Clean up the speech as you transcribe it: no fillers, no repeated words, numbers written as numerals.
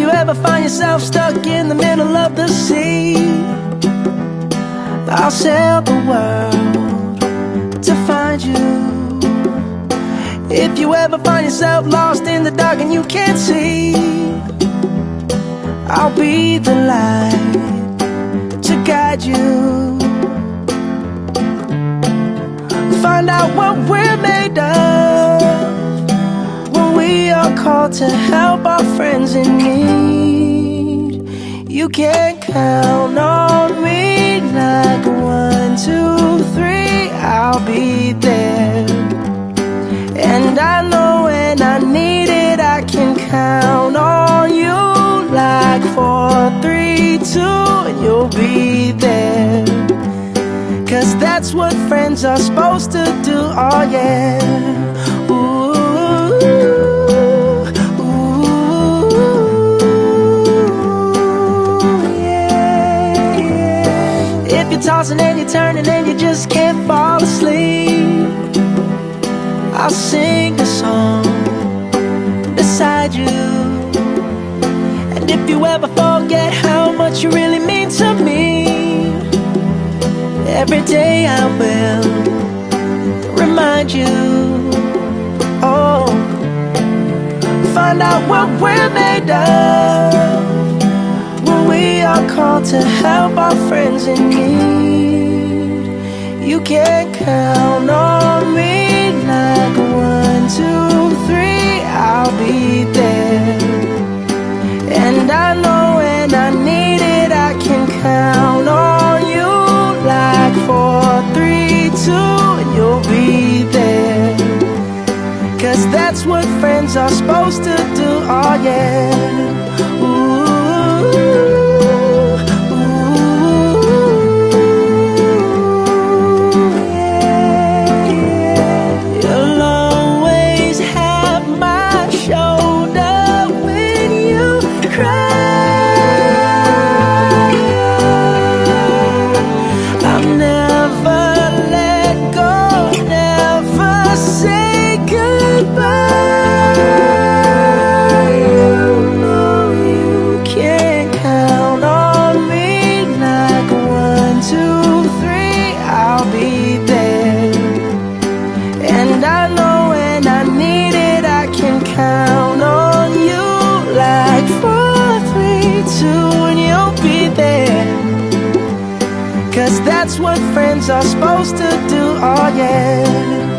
you ever find yourself stuck in the middle of the sea, I'll sail the world to find you. If you ever find yourself lost in the dark and you can't see, I'll be the light to guide you. Find out what we're made of when we are called to help our friends in need. You can count on me like 1, 2, 3, I'll be there. And I know when I need it, I can count on you like 4, 3, 2, and you'll be there. 'Cause that's what friends are supposed to do, oh yeah. Ooh, ooh, yeah, yeah. If you're tossing and you're turning and you just can't fall asleep, I'll sing a song beside you. And if you ever forget how much you really mean to me, every day I will remind you. Oh, find out what we're made of when we are called to help our friends in need. You can count on me like 1, 2, 3, I'll be there. And I know when I need it, I can count on you like 4, 3, 2, and you'll be there. 'Cause that's what friends are supposed to do, oh yeah. Ooh, that's what friends are supposed to do, oh yeah.